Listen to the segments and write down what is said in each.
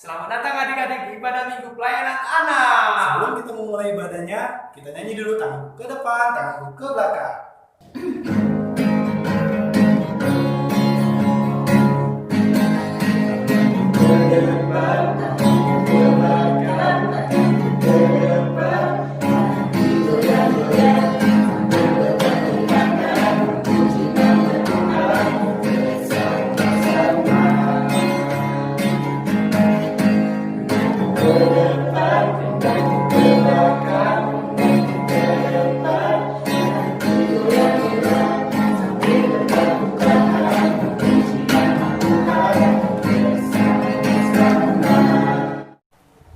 Selamat datang adik-adik di ibadah minggu pelayanan anak. Sebelum kita memulai ibadahnya, kita nyanyi dulu tanganku ke depan, tanganku ke belakang.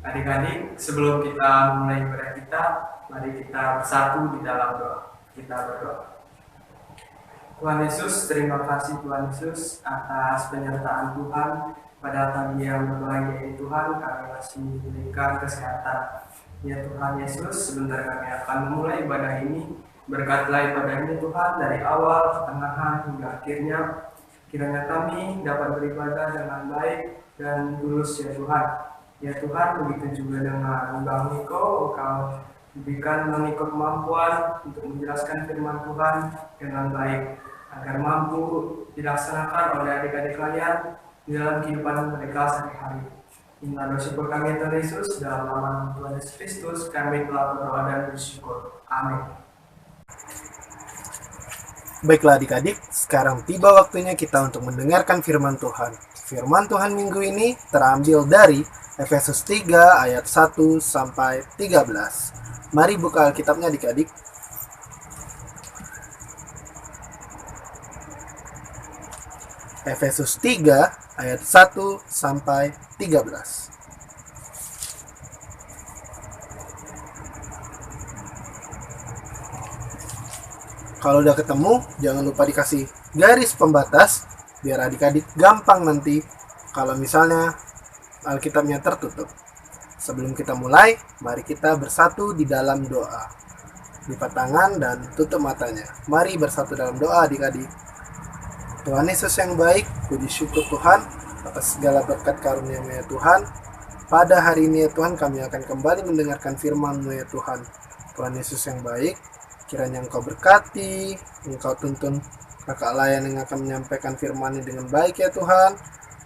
Adik-adik, sebelum kita mulai ibadah kita, mari kita bersatu di dalam doa. Kita berdoa. Tuhan Yesus, terima kasih Tuhan Yesus atas penyertaan Tuhan pada pagi yang berbahagia ini Tuhan. Kami masih diberikan kesehatan. Ya Tuhan Yesus, sebentar kami akan memulai ibadah ini. Berkatlah ibadah ini Tuhan dari awal, pertengahan hingga akhirnya. Kiranya kami dapat beribadah dengan baik dan tulus ya Tuhan. Ya Tuhan, begitu juga dengan Bang Niko, Engkau berikan Bang Niko kemampuan untuk menjelaskan firman Tuhan dengan baik, agar mampu dilaksanakan oleh adik-adik kalian di dalam kehidupan mereka sehari-hari. Inilah doa syukur kami Tuhan Yesus, dalam nama Tuhan Yesus Kristus kami telah berdoa dan bersyukur. Amin. Baiklah adik-adik, sekarang tiba waktunya kita untuk mendengarkan firman Tuhan. Firman Tuhan minggu ini terambil dari Efesus 3 ayat 1 sampai 13. Mari buka Alkitabnya adik-adik. Efesus 3 ayat 1 sampai 13. Kalau udah ketemu, jangan lupa dikasih garis pembatas biar adik-adik gampang nanti kalau misalnya Alkitabnya tertutup. Sebelum kita mulai, mari kita bersatu di dalam doa. Lipat tangan dan tutup matanya. Mari bersatu dalam doa adik-adik. Tuhan Yesus yang baik, puji syukur Tuhan atas segala berkat karunia-Mu ya Tuhan. Pada hari ini ya Tuhan, kami akan kembali mendengarkan firman-Mu ya Tuhan. Tuhan Yesus yang baik, kiranya Engkau berkati, Engkau tuntun kakak layan yang akan menyampaikan firman-Nya dengan baik ya Tuhan.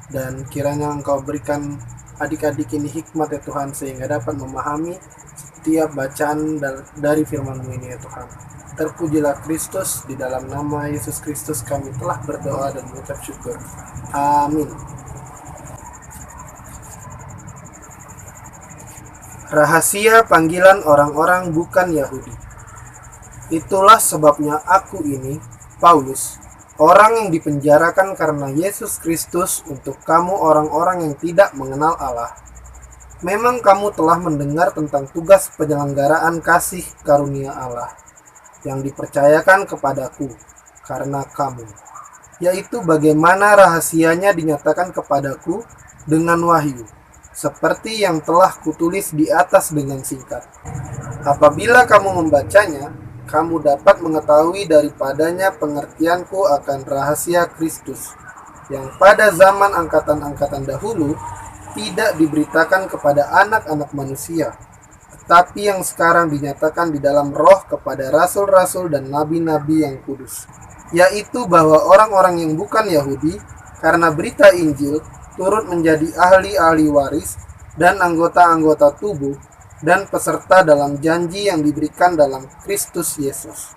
Dan kiranya Engkau berikan adik-adik ini hikmat ya Tuhan, sehingga dapat memahami setiap bacaan dari firman-Mu ini ya Tuhan. Terpujilah Kristus, di dalam nama Yesus Kristus kami telah berdoa dan mengucap syukur. Amin. Rahasia panggilan orang-orang bukan Yahudi. Itulah sebabnya aku ini, Paulus, orang yang dipenjarakan karena Yesus Kristus untuk kamu orang-orang yang tidak mengenal Allah. Memang kamu telah mendengar tentang tugas penyelenggaraan kasih karunia Allah yang dipercayakan kepadaku karena kamu, yaitu bagaimana rahasianya dinyatakan kepadaku dengan wahyu, seperti yang telah kutulis di atas dengan singkat. Apabila kamu membacanya, kamu dapat mengetahui daripadanya pengertianku akan rahasia Kristus, yang pada zaman angkatan-angkatan dahulu tidak diberitakan kepada anak-anak manusia, tetapi yang sekarang dinyatakan di dalam roh kepada rasul-rasul dan nabi-nabi yang kudus, yaitu bahwa orang-orang yang bukan Yahudi, karena berita Injil, turut menjadi ahli-ahli waris dan anggota-anggota tubuh, dan peserta dalam janji yang diberikan dalam Kristus Yesus.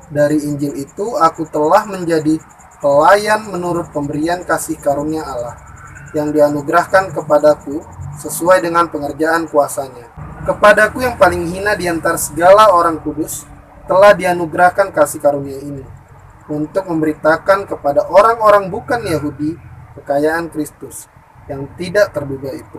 Dari Injil itu aku telah menjadi pelayan menurut pemberian kasih karunia Allah yang dianugerahkan kepadaku sesuai dengan pengerjaan kuasanya. Kepadaku yang paling hina di antara segala orang kudus telah dianugerahkan kasih karunia ini untuk memberitakan kepada orang-orang bukan Yahudi kekayaan Kristus yang tidak terduga itu,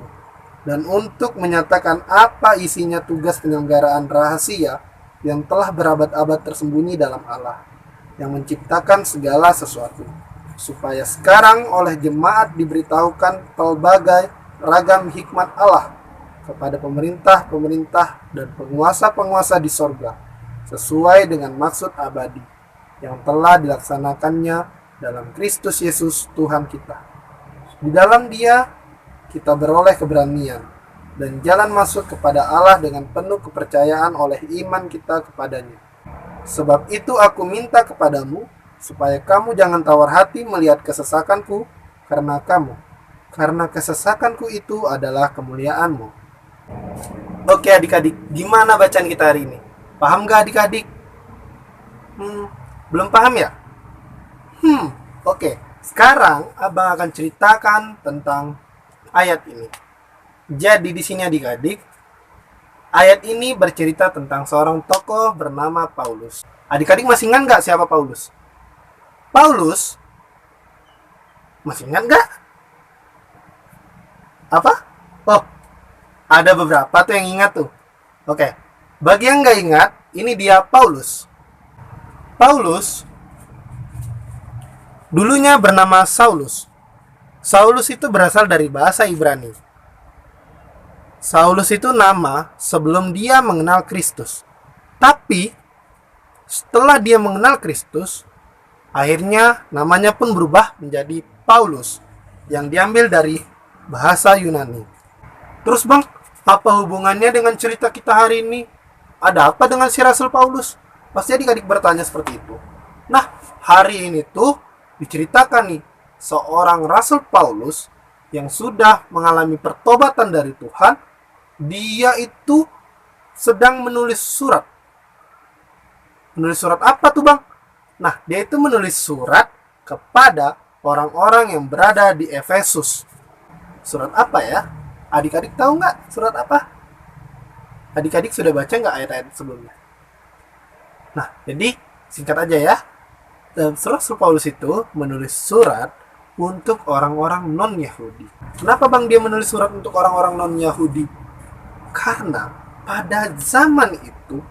dan untuk menyatakan apa isinya tugas penyelenggaraan rahasia yang telah berabad-abad tersembunyi dalam Allah, yang menciptakan segala sesuatu, supaya sekarang oleh jemaat diberitahukan pelbagai ragam hikmat Allah kepada pemerintah-pemerintah dan penguasa-penguasa di sorga, sesuai dengan maksud abadi yang telah dilaksanakannya dalam Kristus Yesus Tuhan kita. Di dalam Dia kita beroleh keberanian dan jalan masuk kepada Allah dengan penuh kepercayaan oleh iman kita kepadanya. Sebab itu aku minta kepadamu, supaya kamu jangan tawar hati melihat kesesakanku karena kesesakanku itu adalah kemuliaanmu. Oke adik-adik, gimana bacaan kita hari ini? Paham gak adik-adik? Belum paham ya? Oke. Sekarang abang akan ceritakan tentang ayat ini. Jadi di sini adik-adik, ayat ini bercerita tentang seorang tokoh bernama Paulus. Adik-adik masih ingat nggak siapa Paulus? Paulus? Masih ingat nggak? Apa? Oh, ada beberapa tuh yang ingat tuh. Oke. Bagi yang nggak ingat, ini dia Paulus. Paulus dulunya bernama Saulus. Saulus itu berasal dari bahasa Ibrani. Saulus itu nama sebelum dia mengenal Kristus. Tapi setelah dia mengenal Kristus, akhirnya namanya pun berubah menjadi Paulus yang diambil dari bahasa Yunani. Terus bang, apa hubungannya dengan cerita kita hari ini? Ada apa dengan si Rasul Paulus? Pasti adik-adik bertanya seperti itu. Nah, hari ini tuh diceritakan nih, seorang Rasul Paulus yang sudah mengalami pertobatan dari Tuhan, dia itu sedang menulis surat. Menulis surat apa tuh bang? Nah, dia itu menulis surat kepada orang-orang yang berada di Efesus. Surat apa ya? Adik-adik tahu nggak surat apa? Adik-adik sudah baca nggak ayat-ayat sebelumnya? Nah, jadi singkat aja ya. Rasul Paulus itu menulis surat untuk orang-orang non-Yahudi. Kenapa bang dia menulis surat untuk orang-orang non-Yahudi? Karena pada zaman itu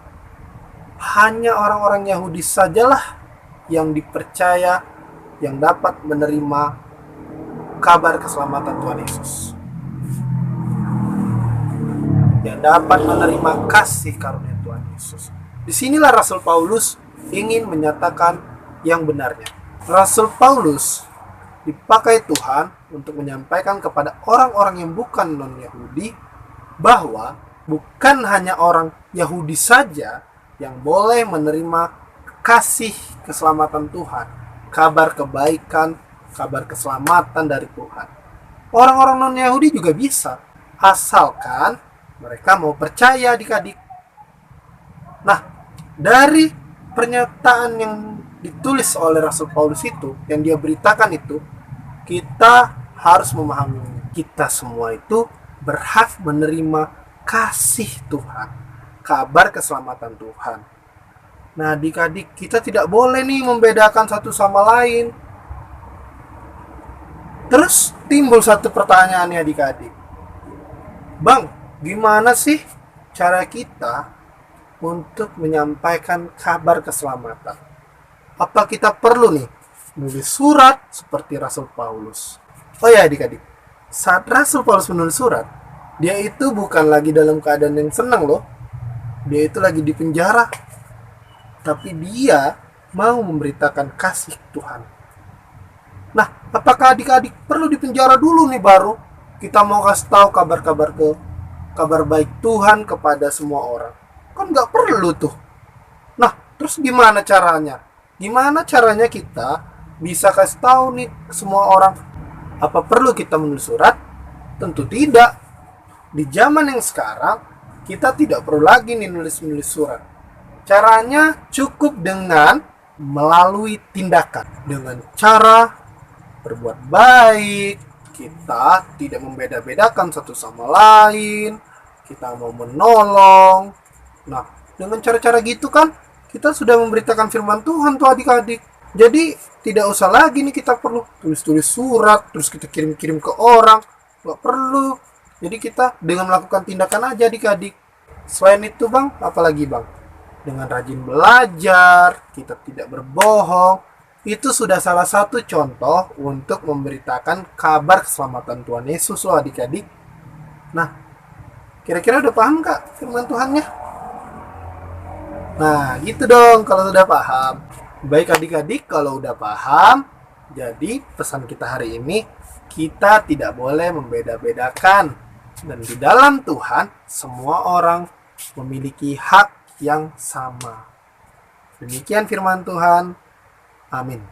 hanya orang-orang Yahudi sajalah yang dipercaya, yang dapat menerima kabar keselamatan Tuhan Yesus, yang dapat menerima kasih karunia Tuhan Yesus. Disinilah Rasul Paulus ingin menyatakan yang benarnya. Rasul Paulus dipakai Tuhan untuk menyampaikan kepada orang-orang yang bukan non-Yahudi bahwa bukan hanya orang Yahudi saja yang boleh menerima kasih keselamatan Tuhan, kabar kebaikan, kabar keselamatan dari Tuhan. Orang-orang non-Yahudi juga bisa, asalkan mereka mau percaya adik-adik. Nah, dari pernyataan yang ditulis oleh Rasul Paulus itu, yang dia beritakan itu, kita harus memahami, kita semua itu berhak menerima kasih Tuhan, kabar keselamatan Tuhan. Nah adik-adik, kita tidak boleh nih membedakan satu sama lain. Terus timbul satu pertanyaan nih adik-adik, bang, gimana sih cara kita untuk menyampaikan kabar keselamatan? Apa kita perlu nih menulis surat seperti Rasul Paulus? Oh ya adik-adik, saat Rasul Paulus menulis surat, dia itu bukan lagi dalam keadaan yang senang loh. Dia itu lagi di penjara. Tapi dia mau memberitakan kasih Tuhan. Nah, apakah adik-adik perlu di penjara dulu nih baru kita mau kasih tahu kabar baik Tuhan kepada semua orang? Kan nggak perlu tuh. Nah, terus gimana caranya? Gimana caranya kita bisa kasih tahu nih ke semua orang? Apa perlu kita menulis surat? Tentu tidak. Di zaman yang sekarang, kita tidak perlu lagi nih nulis surat. Caranya cukup dengan melalui tindakan. Dengan cara berbuat baik, kita tidak membeda-bedakan satu sama lain, kita mau menolong. Nah, dengan cara-cara gitu kan, kita sudah memberitakan firman Tuhan tuh adik-adik. Jadi tidak usah lagi nih kita perlu tulis-tulis surat, terus kita kirim-kirim ke orang. Nggak perlu. Jadi kita dengan melakukan tindakan aja adik-adik. Selain itu bang, apalagi bang? Dengan rajin belajar, kita tidak berbohong. Itu sudah salah satu contoh untuk memberitakan kabar keselamatan Tuhan Yesus loh adik-adik. Nah, kira-kira udah paham kak firman Tuhannya? Nah, gitu dong kalau sudah paham. Baik adik-adik, kalau udah paham, Jadi pesan kita hari ini, kita tidak boleh membeda-bedakan. Dan di dalam Tuhan, semua orang memiliki hak yang sama. Demikian firman Tuhan. Amin.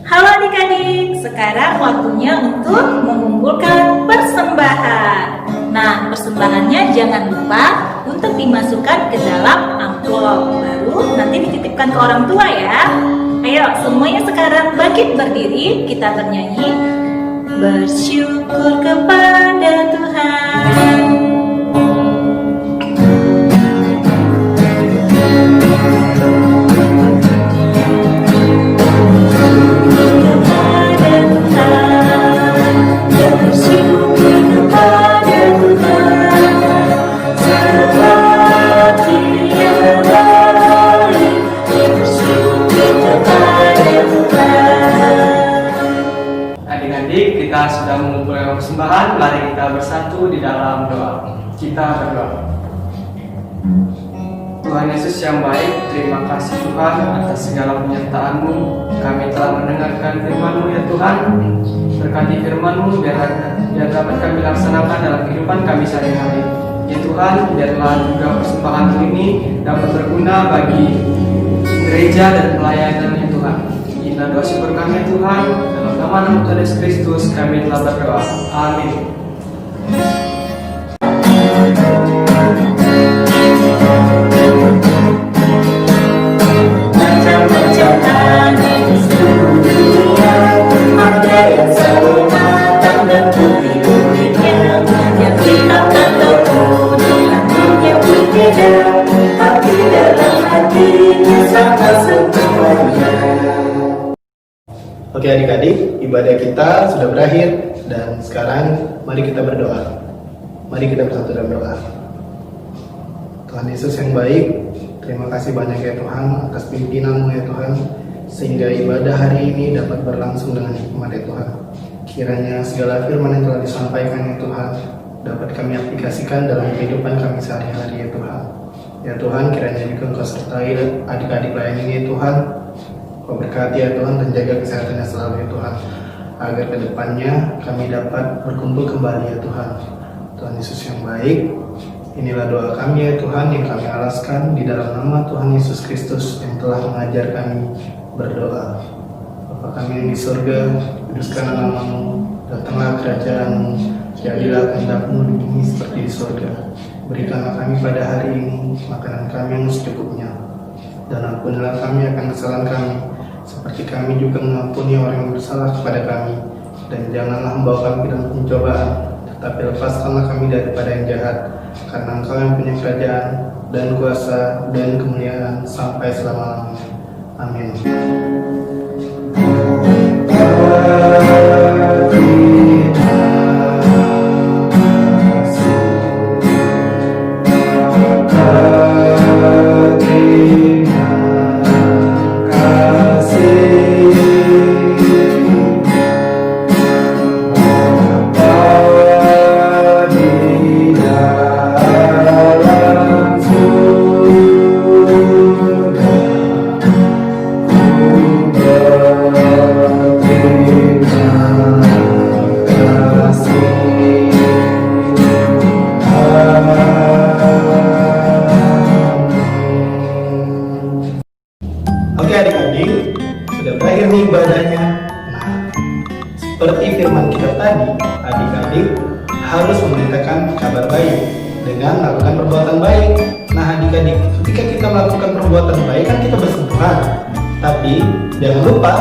Halo adik-adik, sekarang waktunya untuk mengumpulkan persembahan. Nah, persembahannya jangan lupa untuk dimasukkan ke dalam amplop. Baru nanti dititipkan ke orang tua ya. Ayo, semuanya sekarang bangkit berdiri, kita bernyanyi. Bersyukur kepada Tuhan. Adik-adik, kita sudah mengumpulkan persembahan. Mari kita bersatu di dalam doa. Kita berdoa. Tuhan Yesus yang baik, terima kasih Tuhan atas segala penyertaan-Mu. Kami telah mendengarkan firman-Mu ya Tuhan. Berkati firman-Mu biar dapat kami laksanakan dalam kehidupan kami sehari-hari. Ya Tuhan, biarlah juga persembahan ini dapat berguna bagi gereja dan pelayanan ya Tuhan. Inilah doa syukur kami Tuhan. Dalam nama Tuhan Yesus Kristus kami telah berdoa. Amin. Oke adik-adik, ibadah kita sudah berakhir dan sekarang mari kita berdoa. Mari kita bersatu dalam doa. Tuhan Yesus yang baik, terima kasih banyak ya Tuhan atas pimpinan-Mu ya Tuhan, sehingga ibadah hari ini dapat berlangsung dengan hikmat ya Tuhan. Kiranya segala firman yang telah disampaikan ya Tuhan dapat kami aplikasikan dalam kehidupan kami sehari-hari ya Tuhan. Ya Tuhan, kiranya juga Engkau sertai adik-adik lain ini ya Tuhan. Kau berkati ya Tuhan dan jaga kesehatannya selalu ya Tuhan, agar kedepannya kami dapat berkumpul kembali ya Tuhan. Tuhan Yesus yang baik, inilah doa kami ya Tuhan yang kami alaskan di dalam nama Tuhan Yesus Kristus yang telah mengajar kami berdoa. Bapa kami yang di surga, kuduskanlah nama-Mu, datanglah kerajaan-Mu, jadilah kehendak-Mu di bumi seperti di surga. Berikanlah kami pada hari ini makanan kami yang secukupnya, dan ampunilah kami akan kesalahan kami, seperti kami juga mengampuni orang yang bersalah kepada kami. Dan janganlah membawa kami ke dalam pencobaan, tetapi lepaskanlah kami daripada yang jahat, karena Engkau yang punya kerajaan, dan kuasa, dan kemuliaan, sampai selama-lamanya. Amin. Oke adik-adik, sudah berakhir nih ibadahnya. Nah, seperti firman kita tadi, adik-adik harus memberitakan kabar baik dengan melakukan perbuatan baik. Nah adik-adik, ketika kita melakukan perbuatan baik kan kita bersentuhan. Tapi jangan lupa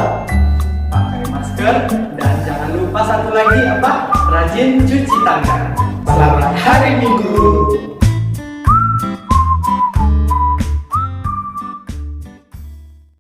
Pakai masker dan jangan lupa satu lagi apa? Rajin cuci tangan. selamat hari Minggu.